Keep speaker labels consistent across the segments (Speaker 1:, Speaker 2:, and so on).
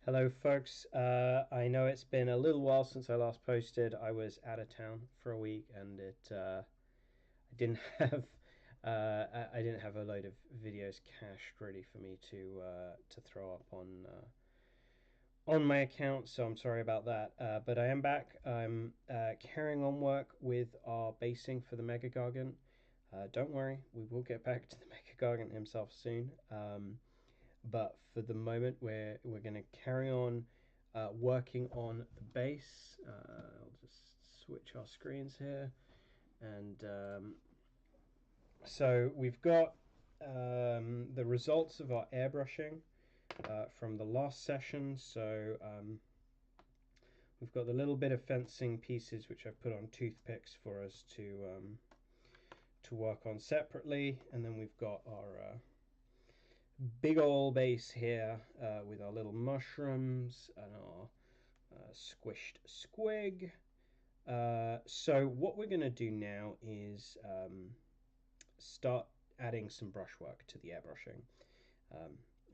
Speaker 1: Hello, folks. I know it's been a little while since I last posted. I was out of town for a week, and I didn't have I didn't have a load of videos cached ready for me to throw up on my account. So I'm sorry about that. But I am back. I'm carrying on work with our basing for the Mega Gargant. Don't worry, we will get back to the Mega Gargant himself soon. But for the moment, we're going to carry on working on the base. I'll just switch our screens here, and so we've got the results of our airbrushing from the last session. So we've got the little bit of fencing pieces which I've put on toothpicks for us to work on separately, and then we've got our big old base here with our little mushrooms and our squished squig. So what we're going to do now is start adding some brushwork to the airbrushing.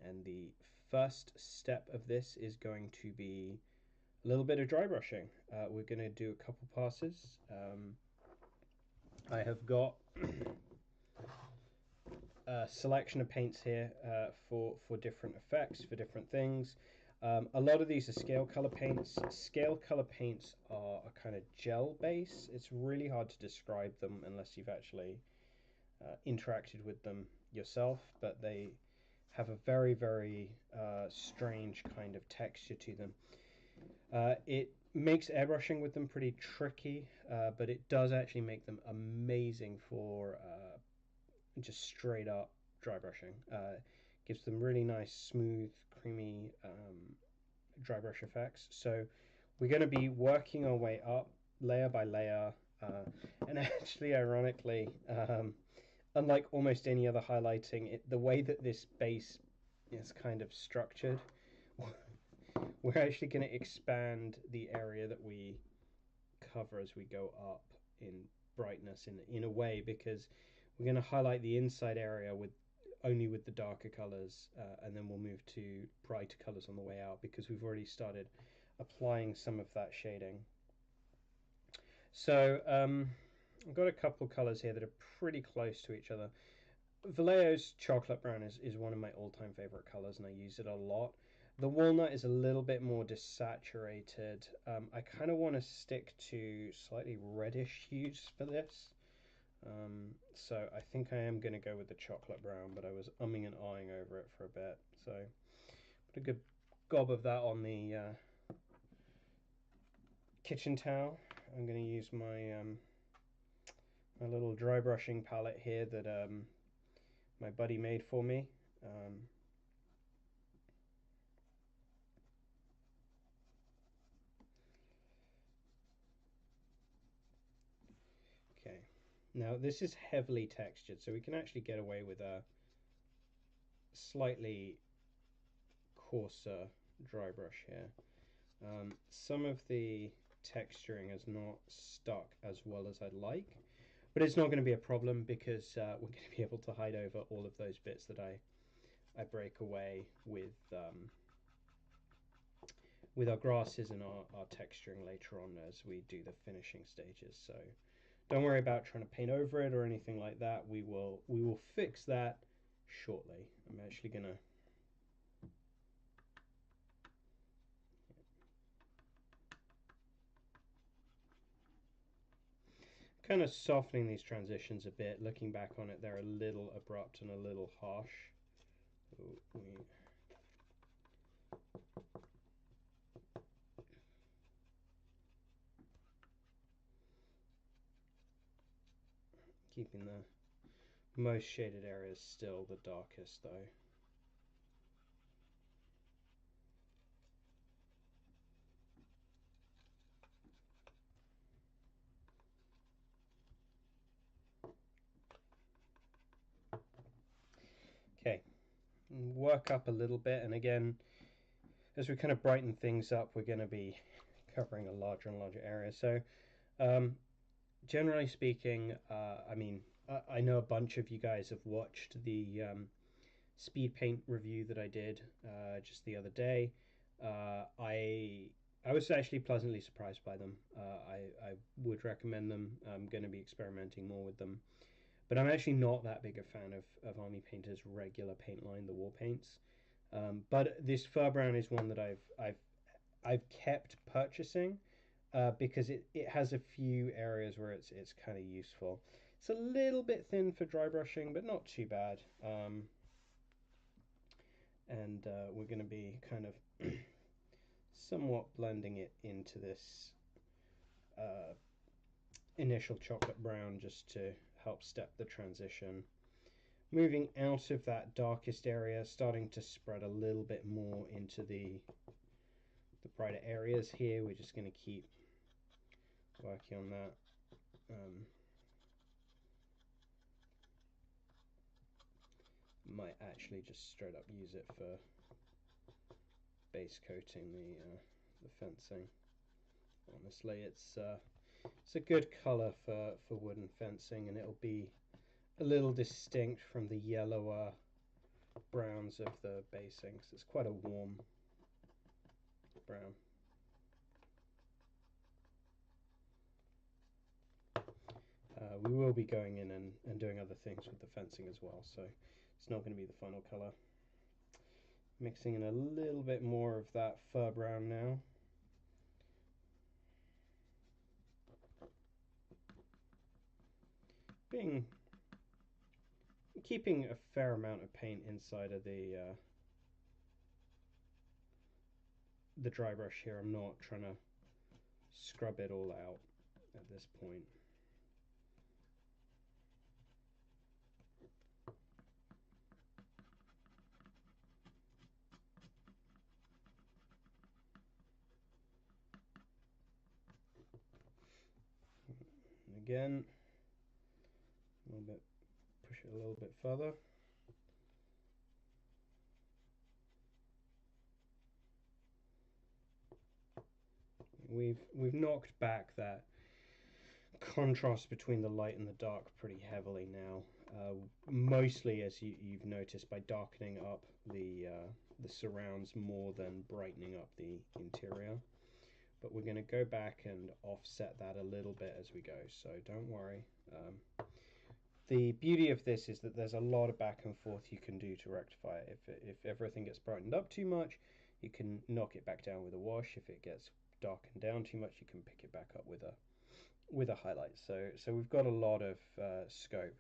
Speaker 1: And the first step of this is going to be a little bit of dry brushing. We're going to do a couple passes. I have got a selection of paints here for different effects, for different things. A lot of these are scale color paints. Scale color paints are a kind of gel base. It's really hard to describe them unless you've actually interacted with them yourself, but they have a very, very strange kind of texture to them. It makes airbrushing with them pretty tricky, but it does actually make them amazing for just straight up dry brushing. Gives them really nice, smooth, creamy dry brush effects. So we're going to be working our way up layer by layer, and actually, ironically, unlike almost any other highlighting, the way that this base is kind of structured, we're actually going to expand the area that we cover as we go up in brightness in a way, because we're going to highlight the inside area only with the darker colors, and then we'll move to brighter colors on the way out because we've already started applying some of that shading. So I've got a couple of colors here that are pretty close to each other. Vallejo's chocolate brown is one of my all-time favorite colors, and I use it a lot. The walnut is a little bit more desaturated. I kind of want to stick to slightly reddish hues for this. So I think I am going to go with the chocolate brown, but I was umming and ahhing over it for a bit. So put a good gob of that on the kitchen towel. I'm going to use my my little dry brushing palette here that my buddy made for me. Okay. Now this is heavily textured, so we can actually get away with a slightly coarser dry brush here. Some of the texturing is not stuck as well as I'd like, but it's not going to be a problem because we're going to be able to hide over all of those bits that I break away with our grasses and our texturing later on as we do the finishing stages. So don't worry about trying to paint over it or anything like that. We will fix that shortly. I'm actually gonna kind of softening these transitions a bit. Looking back on it, they're a little abrupt and a little harsh. Keeping the most shaded areas still the darkest though. Okay, work up a little bit, and again, as we kind of brighten things up, we're going to be covering a larger and larger area. So generally speaking, I mean, I know a bunch of you guys have watched the speed paint review that I did just the other day. I was actually pleasantly surprised by them. I would recommend them. I'm going to be experimenting more with them. But I'm actually not that big a fan of Army Painter's regular paint line, the war paints. But this fur brown is one that I've kept purchasing because it has a few areas where it's kind of useful. It's a little bit thin for dry brushing, but not too bad. And we're going to be kind of somewhat blending it into this initial chocolate brown just to help step the transition. Moving out of that darkest area, starting to spread a little bit more into the brighter areas here. We're just going to keep working on that. Might actually just straight up use it for base coating the fencing. Honestly, it's a good color for wooden fencing, and it'll be a little distinct from the yellower browns of the basing, because it's quite a warm brown. We will be going in and doing other things with the fencing as well, so it's not going to be the final color. Mixing in a little bit more of that fur brown now. Keeping a fair amount of paint inside of the dry brush here. I'm not trying to scrub it all out at this point. And again, a little bit, push it a little bit further. We've knocked back that contrast between the light and the dark pretty heavily now. Mostly, as you've noticed, by darkening up the surrounds more than brightening up the interior. But we're going to go back and offset that a little bit as we go, so don't worry. The beauty of this is that there's a lot of back and forth you can do to rectify it. If everything gets brightened up too much, you can knock it back down with a wash. If it gets darkened down too much, you can pick it back up with a highlight. So we've got a lot of scope.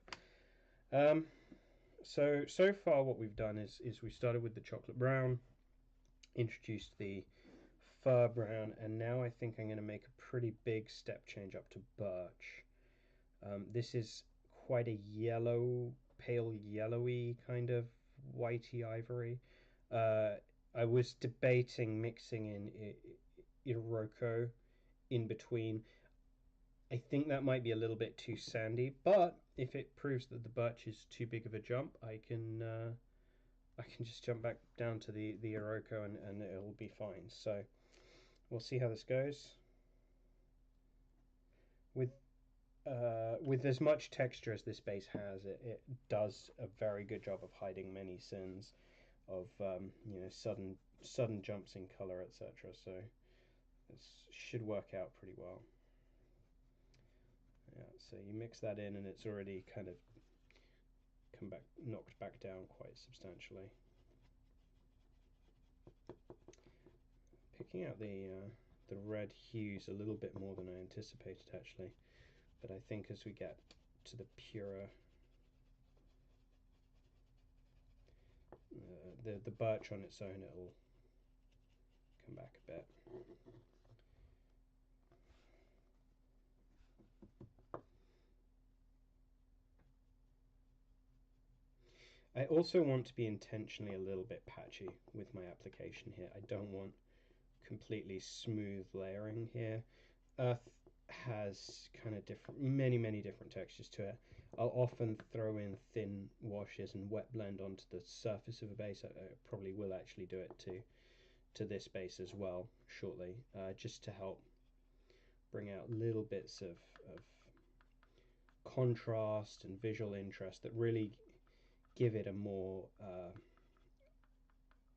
Speaker 1: So far what we've done is we started with the chocolate brown, introduced the fur brown, and now I think I'm going to make a pretty big step change up to birch. This is quite a yellow, pale yellowy kind of whitey ivory. I was debating mixing in Iroko in between. I think that might be a little bit too sandy, but if it proves that the birch is too big of a jump, I can just jump back down to the Iroko and it'll be fine. So we'll see how this goes. With as much texture as this base has, it does a very good job of hiding many sins of sudden jumps in color, etc. So this should work out pretty well. Yeah, so you mix that in and it's already kind of knocked back down quite substantially. Picking out the red hues a little bit more than I anticipated actually, but I think as we get to the purer the birch on its own, it'll come back a bit. I also want to be intentionally a little bit patchy with my application here. I don't want completely smooth layering here. Earth has kind of many different textures to it. I'll often throw in thin washes and wet blend onto the surface of a base. I probably will actually do it to this base as well shortly, just to help bring out little bits of contrast and visual interest that really give it a more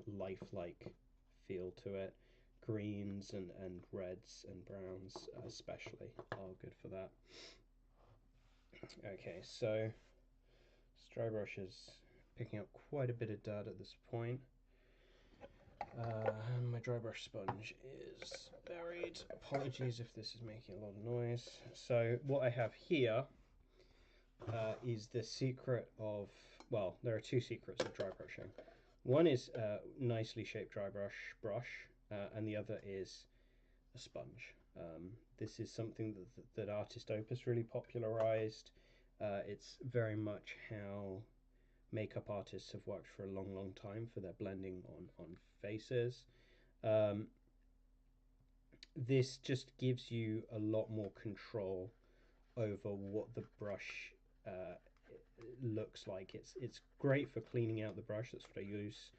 Speaker 1: lifelike feel to it. Greens and reds and browns especially are good for that. Okay, so this dry brush is picking up quite a bit of dirt at this point. My dry brush sponge is buried. Apologies if this is making a lot of noise. So what I have here is the secret of, well, there are two secrets of dry brushing. One is a nicely shaped dry brush, and the other is a sponge. This is something that Artist Opus really popularized. It's very much how makeup artists have worked for a long time for their blending on faces. This just gives you a lot more control over what the brush looks like. It's great for cleaning out the brush. That's what I use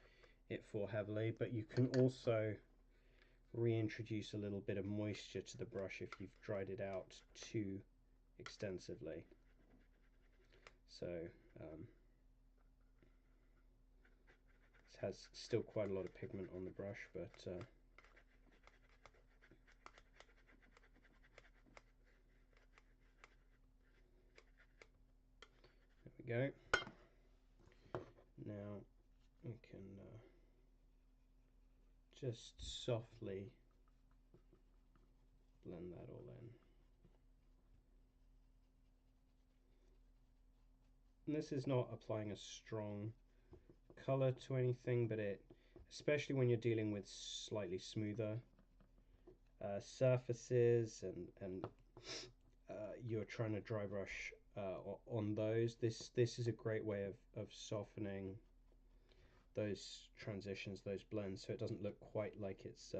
Speaker 1: it for heavily, but you can also reintroduce a little bit of moisture to the brush if you've dried it out too extensively. So this has still quite a lot of pigment on the brush, but there we go. Now we can just softly blend that all in. And this is not applying a strong color to anything, but it, especially when you're dealing with slightly smoother surfaces and you're trying to dry brush on those, this is a great way of softening those transitions, those blends, so it doesn't look quite like it's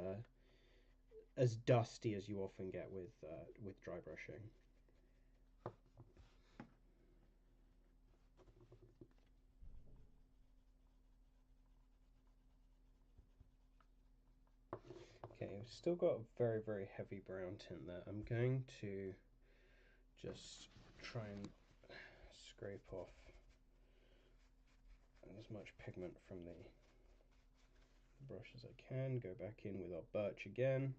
Speaker 1: as dusty as you often get with dry brushing. Okay, we've still got a very heavy brown tint there. I'm going to just try and scrape off as much pigment from the brush as I can. Go back in with our birch again.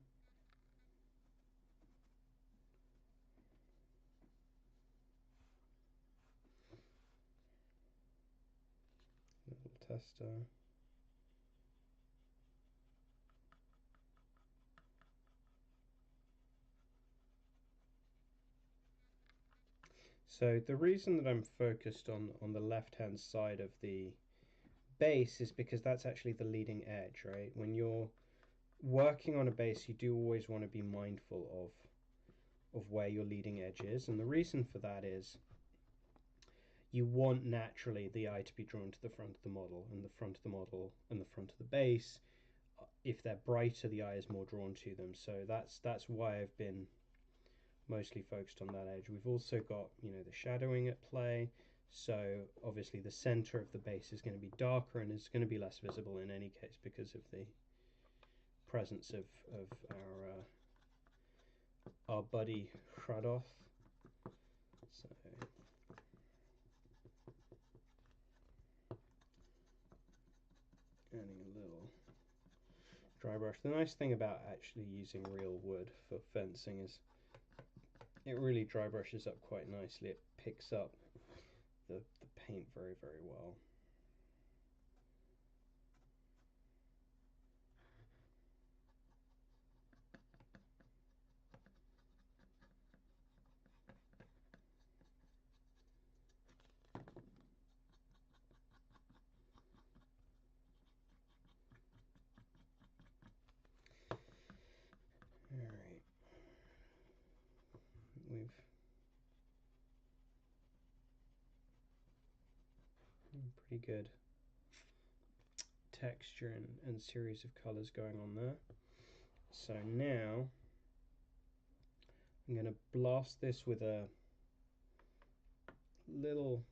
Speaker 1: Little tester. So the reason that I'm focused on the left-hand side of the base is because that's actually the leading edge, right? When you're working on a base, you do always want to be mindful of where your leading edge is, and the reason for that is you want naturally the eye to be drawn to the front of the model, and the front of the model and the front of the base, if they're brighter, the eye is more drawn to them. So that's why I've been mostly focused on that edge. We've also got, you know, the shadowing at play, so obviously the center of the base is going to be darker and is going to be less visible in any case because of the presence of our buddy Hradoth. So adding a little dry brush. The nice thing about actually using real wood for fencing is it really dry brushes up quite nicely. It picks up the paint very well. Alright, we've pretty good texture and series of colors going on there. So now I'm going to blast this with a little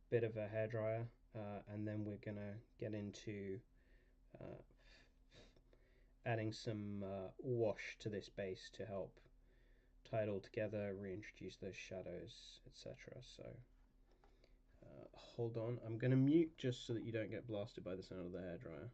Speaker 1: bit of a hairdryer, and then we're going to get into adding some wash to this base to help tie it all together, reintroduce those shadows, etc. So hold on, I'm going to mute just so that you don't get blasted by the sound of the hairdryer.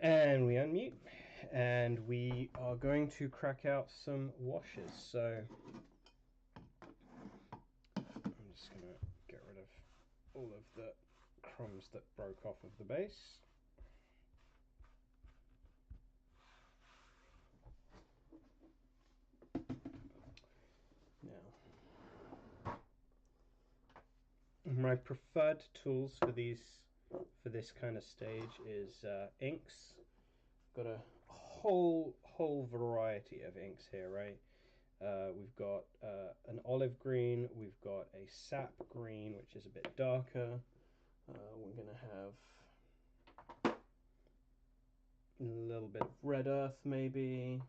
Speaker 1: And we unmute, and we are going to crack out some washes. So I'm just going to get rid of all of the crumbs that broke off of the base. Now, my preferred tools for this kind of stage is inks. Got a whole variety of inks here, right? We've got an olive green, we've got a sap green, which is a bit darker. We're going to have a little bit of red earth, maybe.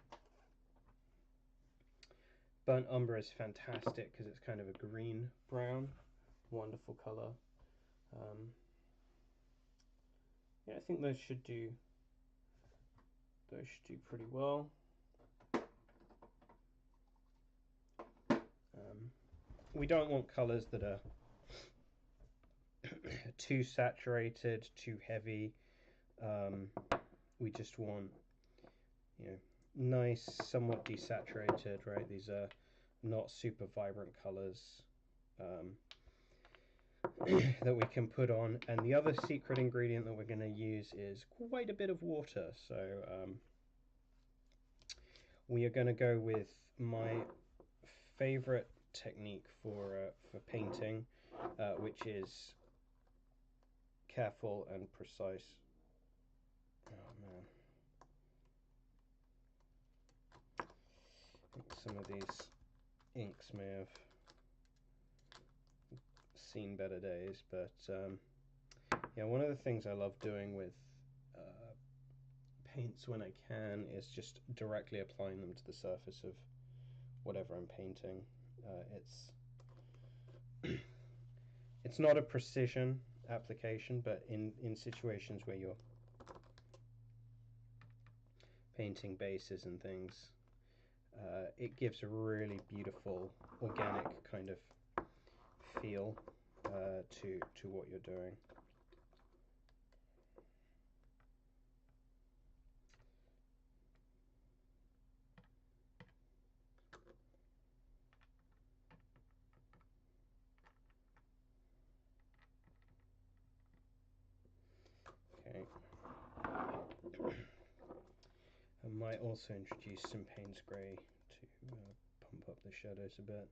Speaker 1: Burnt umber is fantastic because it's kind of a green brown, wonderful color. Yeah, I think those should do pretty well. We don't want colors that are too saturated, too heavy. We just want, you know, nice, somewhat desaturated, right? These are not super vibrant colors that we can put on. And the other secret ingredient that we're going to use is quite a bit of water. So we are going to go with my favorite technique for painting, which is careful and precise. Oh man, I think some of these inks may have seen better days, but yeah, one of the things I love doing with paints when I can is just directly applying them to the surface of whatever I'm painting. It's not a precision application, but in situations where you're painting bases and things, it gives a really beautiful organic kind of feel to what you're doing. Okay. I might also introduce some Payne's Grey to pump up the shadows a bit.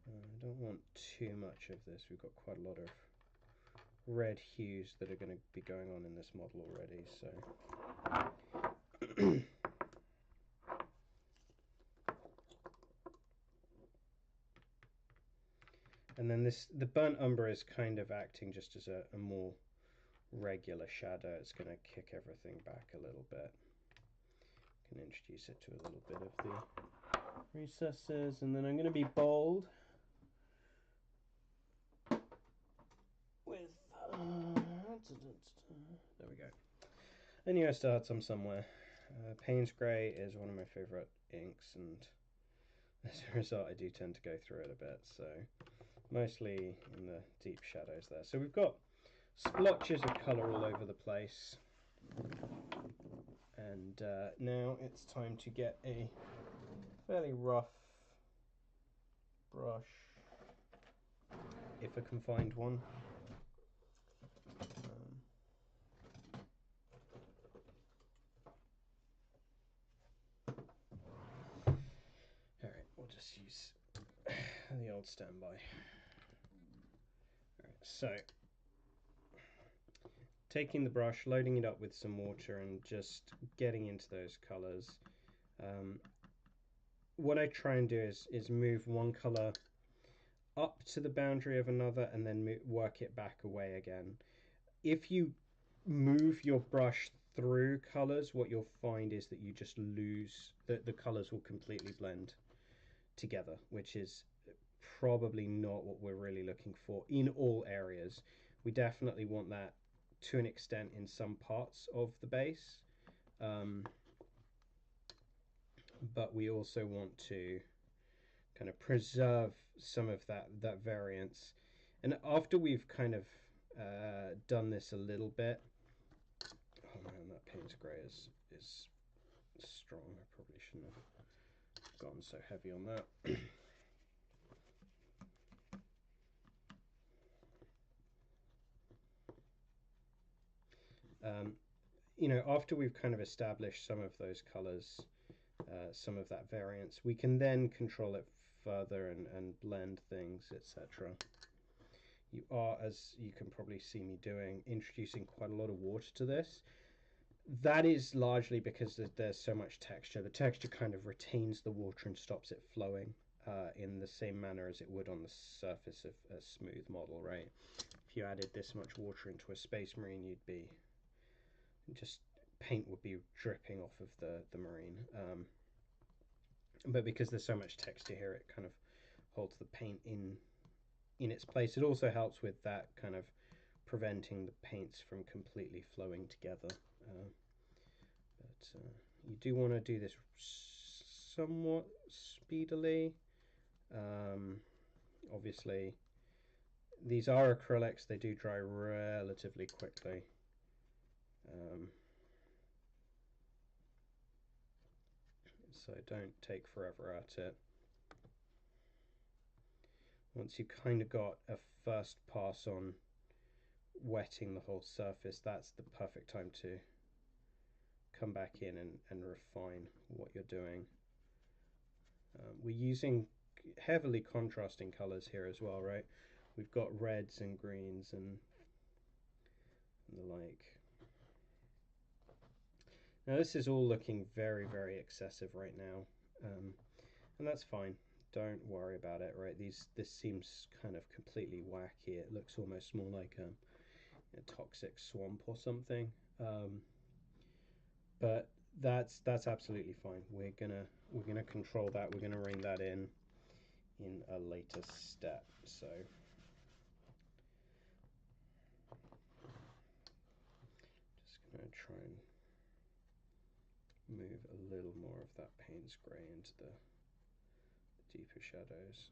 Speaker 1: I don't want too much of this. We've got quite a lot of red hues that are going to be going on in this model already, so and then the burnt umber is kind of acting just as a more regular shadow. It's going to kick everything back a little bit. Can introduce it to a little bit of the recesses, and then I'm going to be bold with there we go. I knew I started somewhere. Payne's Grey is one of my favorite inks, and as a result I do tend to go through it a bit, so mostly in the deep shadows there. So we've got splotches of colour all over the place, and now it's time to get a fairly rough brush, if I can find one. Alright, we'll just use the old standby. Alright, so taking the brush, loading it up with some water, and just getting into those colours. What I try and do is move one colour up to the boundary of another and then work it back away again. If you move your brush through colours, what you'll find is that you just lose, the colours will completely blend together, which is probably not what we're really looking for in all areas. We definitely want that to an extent in some parts of the base, but we also want to kind of preserve some of that variance. And after we've kind of done this a little bit, Oh man, that Payne's grey is strong. I probably shouldn't have gone so heavy on that. You know, after we've kind of established some of those colors, some of that variance, we can then control it further and blend things, etc. You are, as you can probably see me doing, introducing quite a lot of water to this. That is largely because there's so much texture. The texture kind of retains the water and stops it flowing in the same manner as it would on the surface of a smooth model, right? If you added this much water into a Space Marine, you'd be just paint would be dripping off of the Marine. But because there's so much texture here, it kind of holds the paint in its place. It also helps with that kind of preventing the paints from completely flowing together. But you do want to do this somewhat speedily. Obviously, these are acrylics. They do dry relatively quickly. So don't take forever at it. Once you kind of got a first pass on wetting the whole surface, that's the perfect time to come back in and refine what you're doing. We're using heavily contrasting colors here as well, right? We've got reds and greens and the like. Now this is all looking very, very excessive right now, and that's fine. Don't worry about it, right? This seems kind of completely wacky. It looks almost more like a toxic swamp or something. But that's absolutely fine. We're gonna control that. We're gonna rein that in a later step. So just gonna try and move a little more of that Payne's grey into the deeper shadows.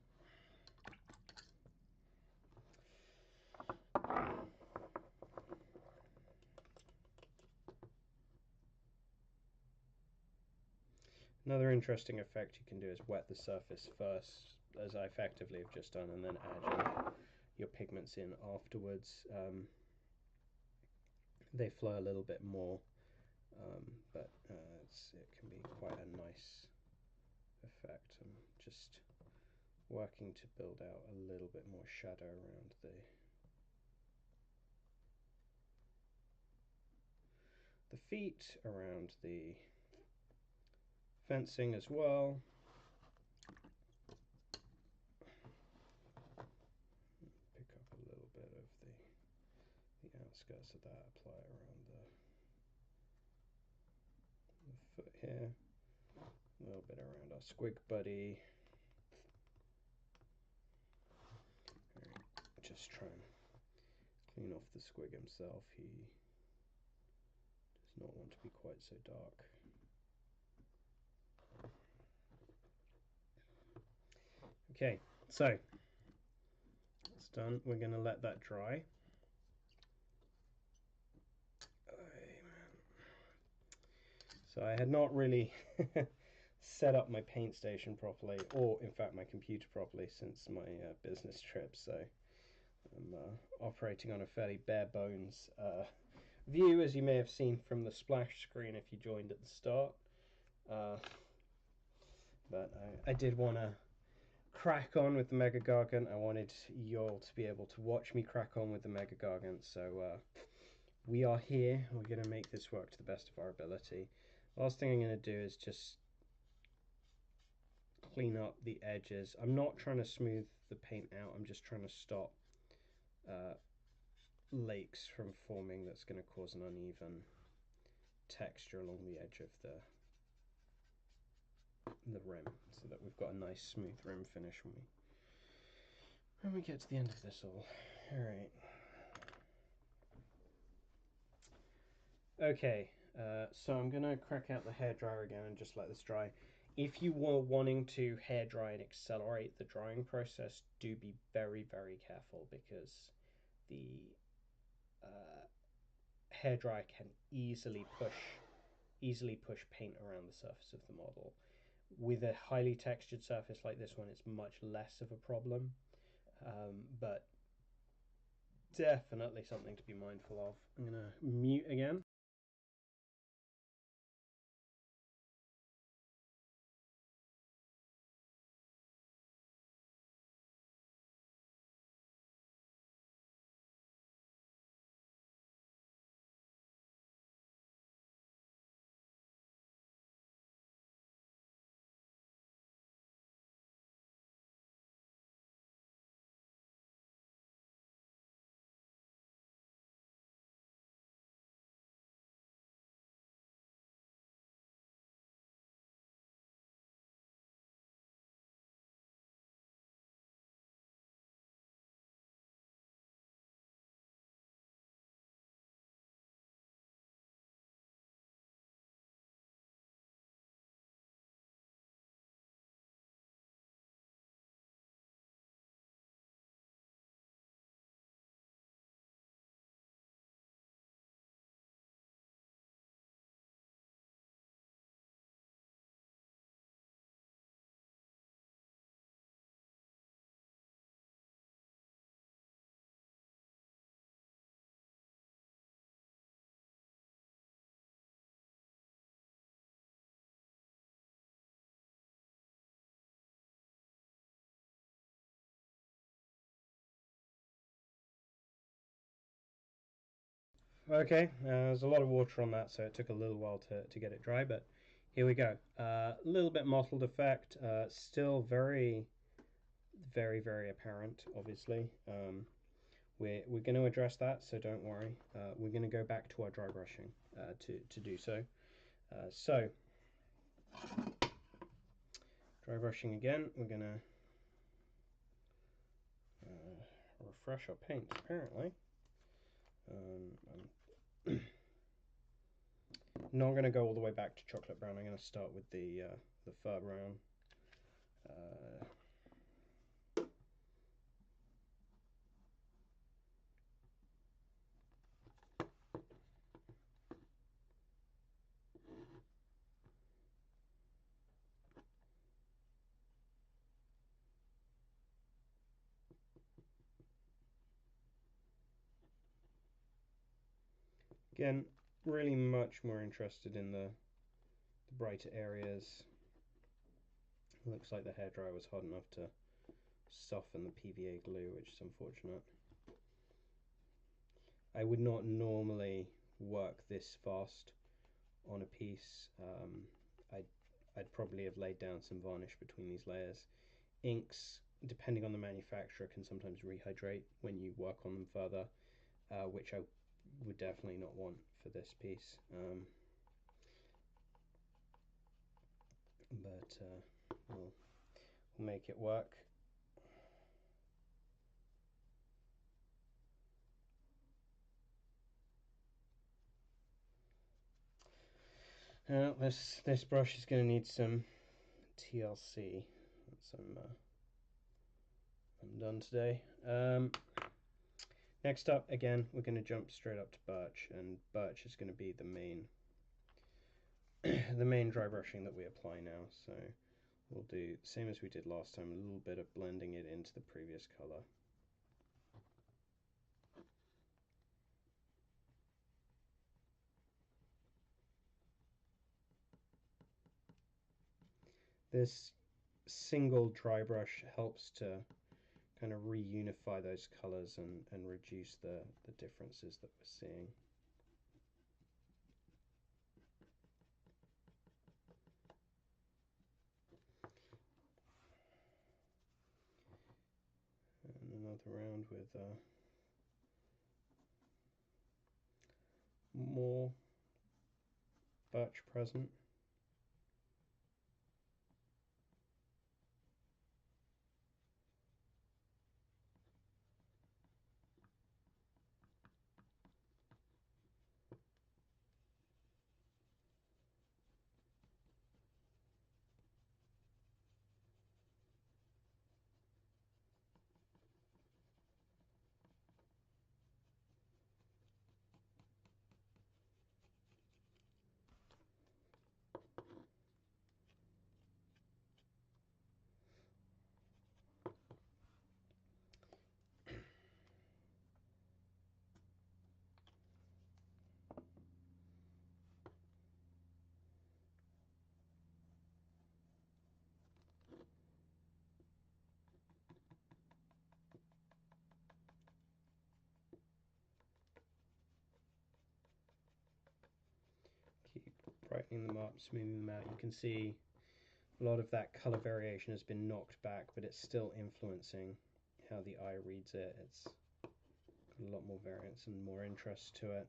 Speaker 1: Another interesting effect you can do is wet the surface first, as I effectively have just done, and then add your pigments in afterwards. They flow a little bit more, but it can be quite a nice effect. I'm just working to build out a little bit more shadow around the feet, around the fencing as well. Pick up a little bit of the outskirts of that, apply around the foot here, a little bit around our squig buddy. Right, just try and clean off the squig himself. He does not want to be quite so dark. Okay, so it's done. We're going to let that dry. So I had not really set up my paint station properly, or in fact my computer properly, since my business trip, so I'm operating on a fairly bare bones view, as you may have seen from the splash screen if you joined at the start. But I did want to crack on with the Mega Gargant. I wanted you all to be able to watch me crack on with the Mega Gargant, so we are here. We're going to make this work to the best of our ability. Last thing I'm going to do is just clean up the edges. I'm not trying to smooth the paint out. I'm just trying to stop lakes from forming that's going to cause an uneven texture along the edge of the rim, so that we've got a nice smooth rim finish when we get to the end of this all. Alright. Okay, so I'm going to crack out the hairdryer again and just let this dry. If you were wanting to hairdry and accelerate the drying process, do be very, very careful, because the hairdryer can easily push paint around the surface of the model. With a highly textured surface like this one, it's much less of a problem, but definitely something to be mindful of. I'm going to mute again. Okay, there's a lot of water on that, so it took a little while to get it dry, but here we go. A little bit mottled effect, still very, very, very apparent, obviously. We're going to address that, so don't worry. We're going to go back to our dry brushing to do so. So, dry brushing again, we're going to refresh our paints, apparently. I'm not going to go all the way back to chocolate brown. I'm going to start with the fur brown. Again, really much more interested in the brighter areas. Looks like the hairdryer was hard enough to soften the PVA glue, which is unfortunate. I would not normally work this fast on a piece. I'd probably have laid down some varnish between these layers. Inks, depending on the manufacturer, can sometimes rehydrate when you work on them further, which I would definitely not want for this piece. But we'll make it work. This brush is going to need some TLC. I'm done today. Next up, again, we're going to jump straight up to birch, and birch is going to be the main the main dry brushing that we apply now. So we'll do the same as we did last time, a little bit of blending it into the previous color. This single dry brush helps to kind of reunify those colors and reduce the differences that we're seeing. And another round with more birch present. lightening them up, smoothing them out. You can see a lot of that color variation has been knocked back, but it's still influencing how the eye reads it. It's got a lot more variance and more interest to it.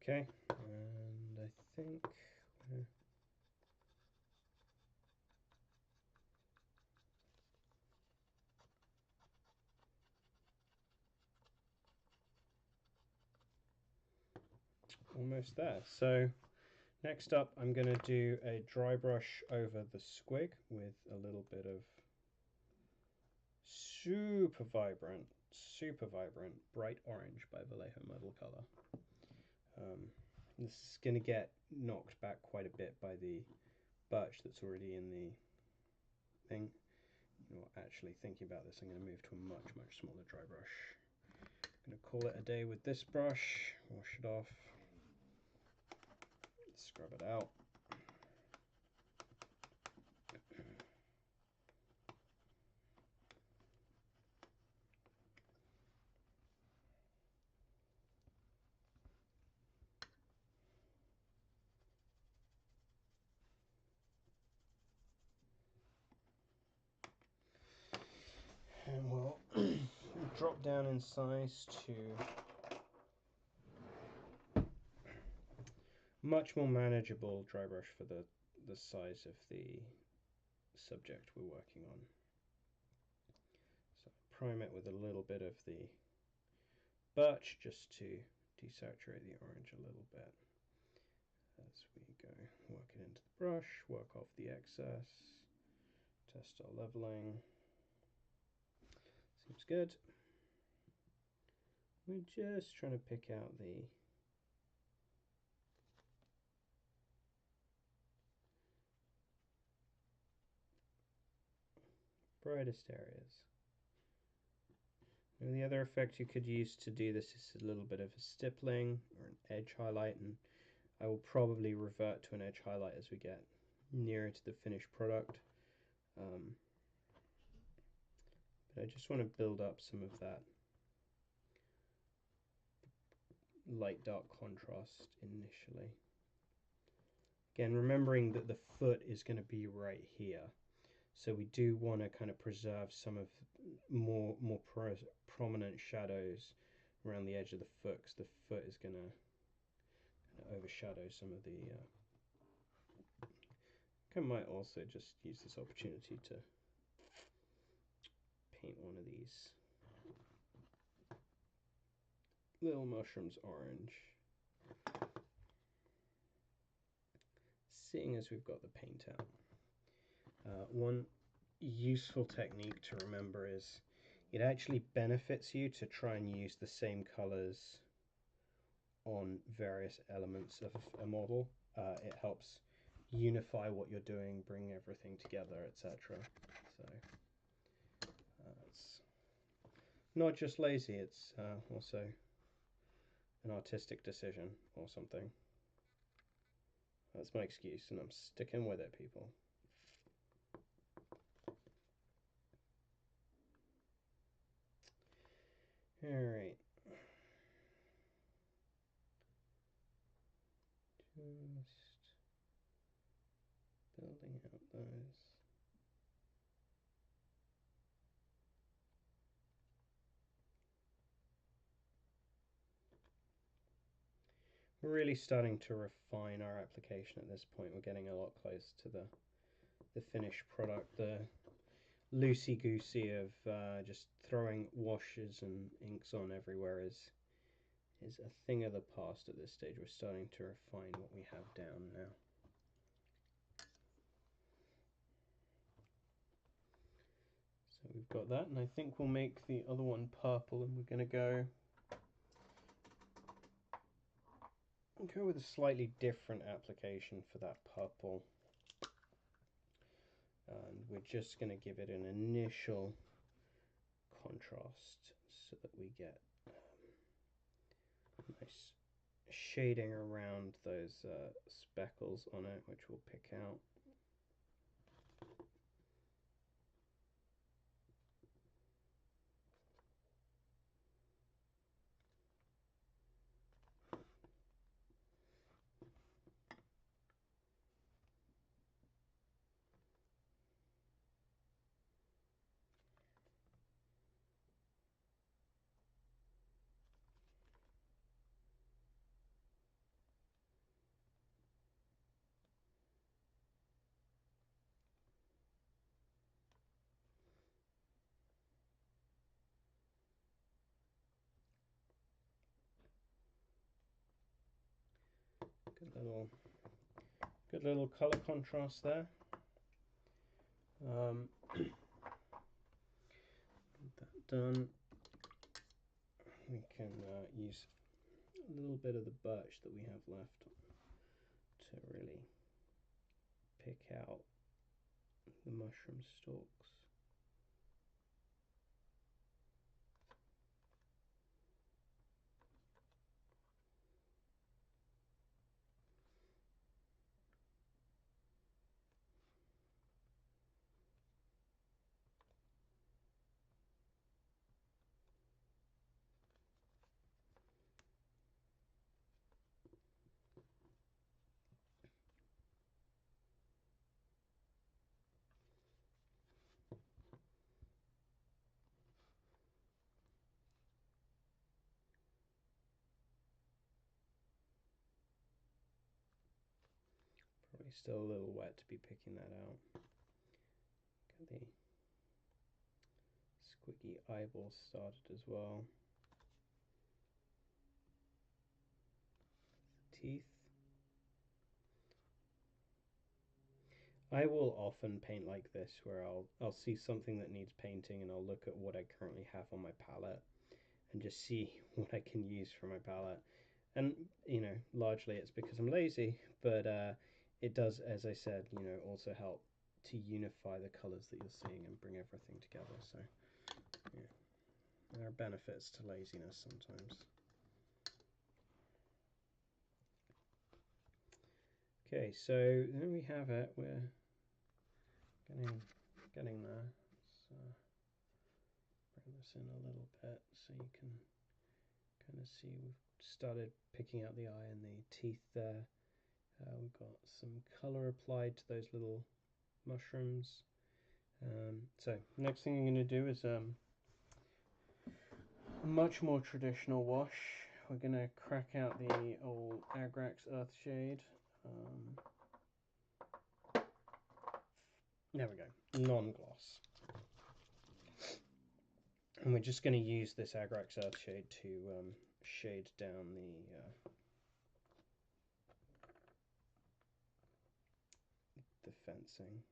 Speaker 1: Okay, and I think almost there. So next up, I'm going to do a dry brush over the squig with a little bit of super vibrant bright orange by Vallejo Model Color. This is going to get knocked back quite a bit by the birch that's already in the thing. You know, actually thinking about this, I'm going to move to a much smaller dry brush. I'm going to call it a day with this brush, wash it off, scrub it out. And we'll drop down in size to much more manageable dry brush for the size of the subject we're working on. So prime it with a little bit of the birch just to desaturate the orange a little bit as we go. Work it into the brush, work off the excess, test our leveling. Seems good. We're just trying to pick out the brightest areas. And the other effect you could use to do this is a little bit of a stippling or an edge highlight, and I will probably revert to an edge highlight as we get nearer to the finished product. But I just want to build up some of that light dark contrast initially. Again, remembering that the foot is going to be right here, so we do want to kind of preserve some of more prominent shadows around the edge of the foot, because the foot is going to kind of overshadow some of the I might also just use this opportunity to paint one of these little mushrooms orange, seeing as we've got the paint out. One useful technique to remember is it actually benefits you to try and use the same colors on various elements of a model. It helps unify what you're doing, bring everything together, etc. So it's not just lazy, it's also an artistic decision or something. That's my excuse, and I'm sticking with it, people. Alright. Just building out those. We're really starting to refine our application at this point. We're getting a lot closer to the finished product. The loosey-goosey of just throwing washes and inks on everywhere is a thing of the past at this stage. We're starting to refine what we have down now. we've got that, and I think we'll make the other one purple, and we're going to go with a slightly different application for that purple. And we're just going to give it an initial contrast so that we get nice shading around those speckles on it, which we'll pick out. Good little color contrast there. That done. We can use a little bit of the birch that we have left to really pick out the mushroom stalks. Probably still a little wet to be picking that out. Get the squiggy eyeballs started as well. Teeth. I will often paint like this, where I'll see something that needs painting and I'll look at what I currently have on my palette and just see what I can use for my palette. And you know, largely it's because I'm lazy, but it does, as I said, you know, also help to unify the colors that you're seeing and bring everything together. So yeah, there are benefits to laziness sometimes. Okay, so there we have it. We're getting there. Let's bring this in a little bit so you can kind of see we've started picking out the eye and the teeth there. We've got some color applied to those little mushrooms. So next thing I'm going to do is a much more traditional wash. We're going to crack out the old Agrax Earthshade. There we go, non-gloss. And we're just going to use this Agrax Earthshade to shade down the fencing.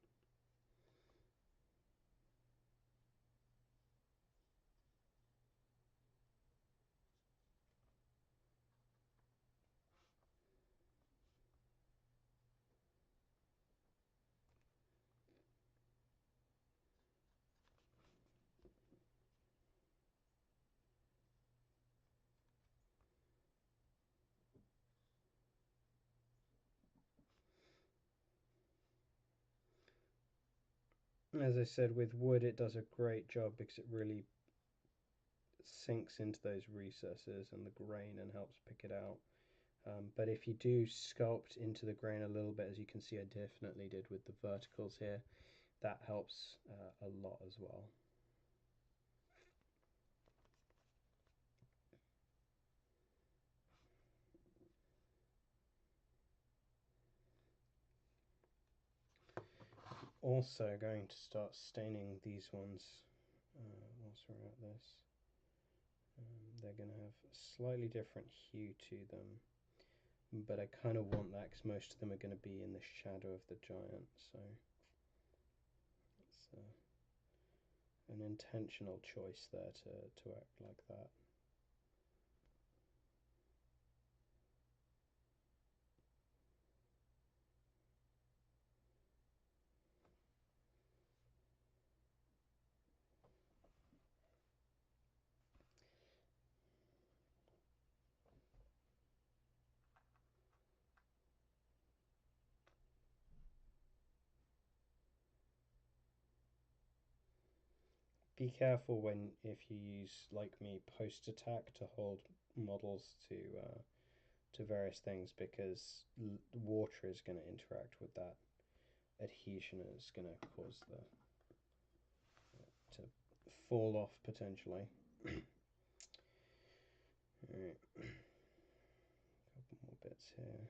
Speaker 1: As I said, with wood it does a great job because it really sinks into those recesses and the grain and helps pick it out. But if you do sculpt into the grain a little bit, as you can see I definitely did with the verticals here, that helps a lot as well. Also going to start staining these ones whilst we're at this. They're going to have a slightly different hue to them, but I kind of want that because most of them are going to be in the shadow of the giant. So let's an intentional choice there to act like that. Be careful when, if you use, like me, post attack to hold models to various things, because water is going to interact with that adhesion and it's going to cause the to fall off potentially. Alright, couple more bits here.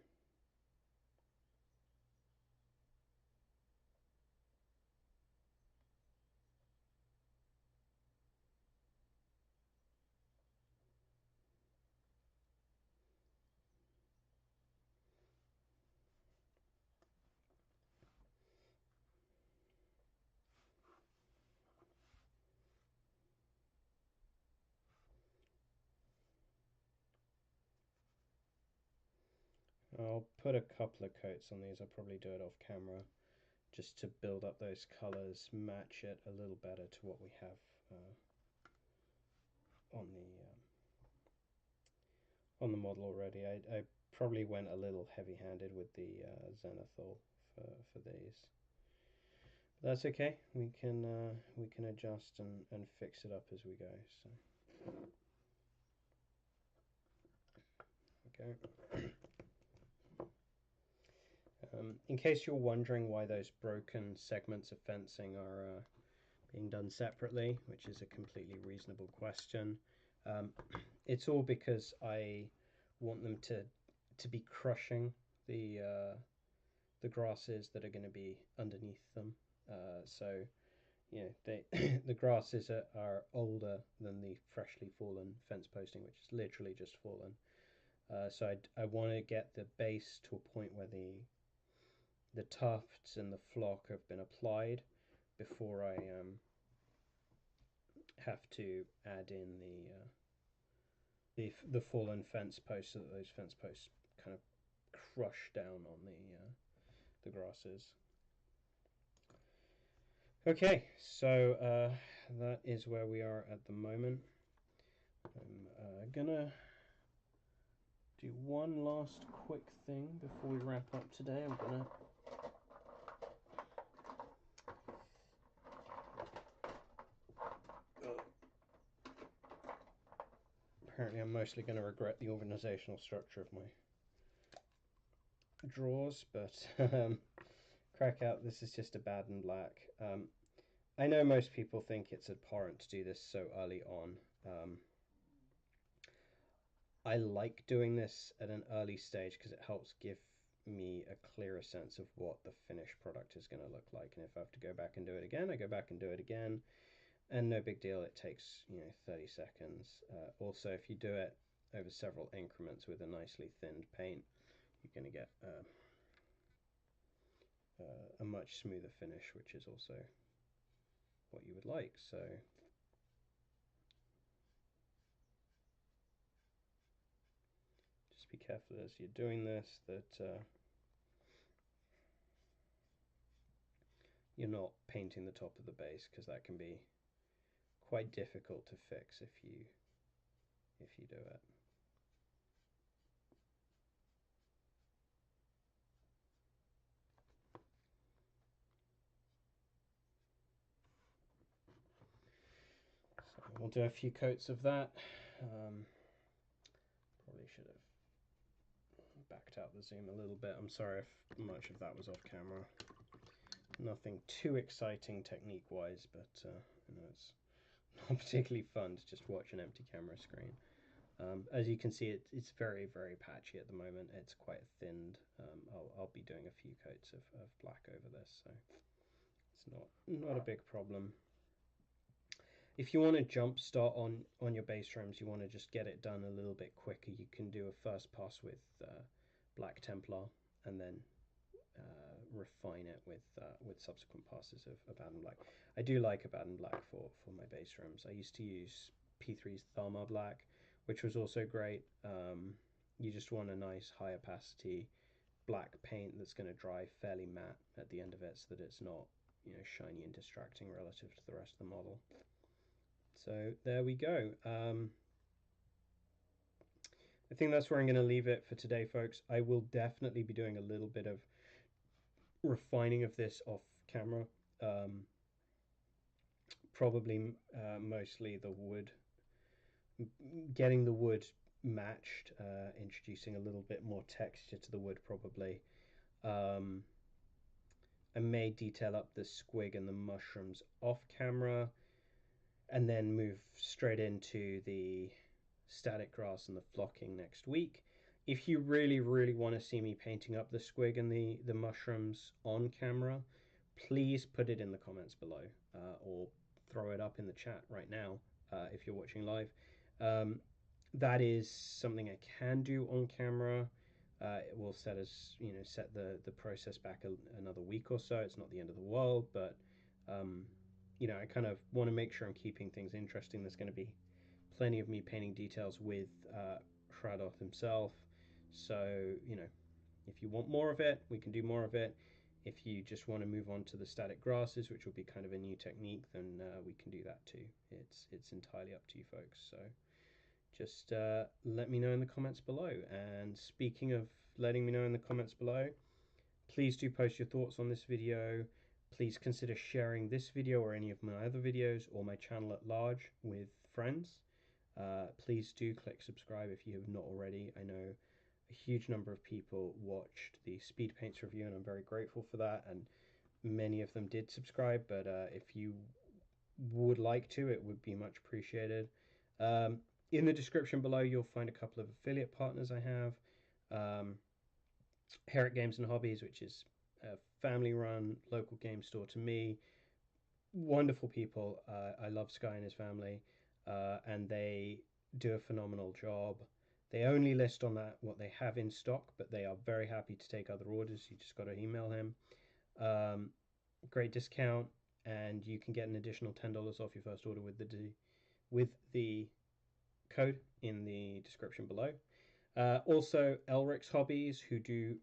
Speaker 1: I'll put a couple of coats on these. I'll probably do it off camera just to build up those colors, match it a little better to what we have on the model already. I probably went a little heavy-handed with the zenithal for these. But that's okay. We can adjust and fix it up as we go. So okay. In case you're wondering why those broken segments of fencing are being done separately, which is a completely reasonable question, it's all because I want them to be crushing the grasses that are going to be underneath them. So you know, the grasses are older than the freshly fallen fence posting, which is literally just fallen. So I want to get the base to a point where the tufts and the flock have been applied before I have to add in the fallen fence posts, so that those fence posts kind of crush down on the grasses. Okay, so that is where we are at the moment. I'm gonna do one last quick thing before we wrap up today. I'm gonna apparently I'm mostly going to regret the organizational structure of my drawers, but crack out, this is just a bad and black. I know most people think it's abhorrent to do this so early on. I like doing this at an early stage because it helps give me a clearer sense of what the finished product is going to look like, and if I have to go back and do it again, I go back and do it again, and no big deal, it takes 30 seconds. Also, if you do it over several increments with a nicely thinned paint, you're going to get a much smoother finish, which is also what you would like. So just be careful as you're doing this that you're not painting the top of the base, because that can be quite difficult to fix if you do it. So we'll do a few coats of that. Probably should have backed out the zoom a little bit. I'm sorry if much of that was off camera. Nothing too exciting technique wise, but it's not particularly fun to just watch an empty camera screen. As you can see, it's very, very patchy at the moment. It's quite thinned. I'll be doing a few coats of black over this, so it's not a big problem. If you want to jump start on your base rims, you want to just get it done a little bit quicker, you can do a first pass with Black Templar and then refine it with subsequent passes of Abaddon Black. I do like Abaddon Black for my base rims. I used to use P3's Thalmar Black, which was also great. You just want a nice high opacity black paint that's going to dry fairly matte at the end of it, so that it's not, you know, shiny and distracting relative to the rest of the model. So there we go. I think that's where I'm going to leave it for today, folks. I will definitely be doing a little bit of refining of this off camera. Probably mostly the wood, getting the wood matched, introducing a little bit more texture to the wood probably. I may detail up the squig and the mushrooms off camera and then move straight into the static grass and the flocking next week. If you really want to see me painting up the squig and the mushrooms on camera, please put it in the comments below, or throw it up in the chat right now if you're watching live. That is something I can do on camera. It will set the process back another week or so. It's not the end of the world, but you know, I kind of want to make sure I'm keeping things interesting. There's going to be plenty of me painting details with Hradoth himself. So, you know, if you want more of it, we can do more of it. If you just want to move on to the static grasses, which will be kind of a new technique, then we can do that too. It's entirely up to you folks. So just let me know in the comments below. And speaking of letting me know in the comments below, please do post your thoughts on this video. Please consider sharing this video or any of my other videos or my channel at large with friends. Please do click subscribe if you have not already. I know a huge number of people watched the Speed Paints review, and I'm very grateful for that, and many of them did subscribe, but if you would like to, it would be much appreciated. In the description below, you'll find a couple of affiliate partners I have. Eric Games and Hobbies, which is a family-run local game store to me. Wonderful people. I love Sky and his family, and they do a phenomenal job. They only list on that what they have in stock, but they are very happy to take other orders. You just got to email him. Great discount, and you can get an additional $10 off your first order with the code in the description below. Also, Elric's Hobbies, who do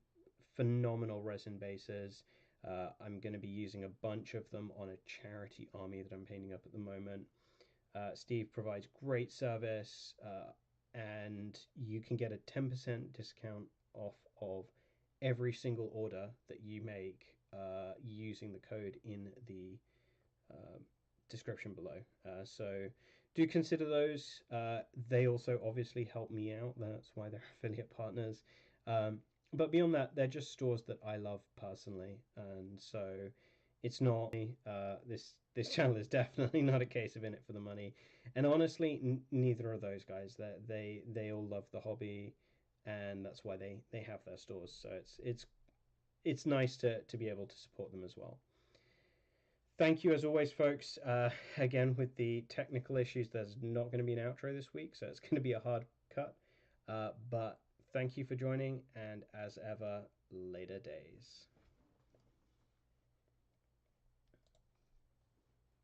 Speaker 1: phenomenal resin bases. I'm going to be using a bunch of them on a charity army that I'm painting up at the moment. Steve provides great service, and you can get a 10% discount off of every single order that you make using the code in the description below. So do consider those. They also obviously help me out. That's why they're affiliate partners. But beyond that, they're just stores that I love personally, and so it's not this channel is definitely not a case of in it for the money. And honestly, neither of those guys. They all love the hobby, and that's why they have their stores. So it's nice to be able to support them as well. Thank you as always, folks. Again, with the technical issues, there's not going to be an outro this week, so it's going to be a hard cut. But thank you for joining, and as ever, later days.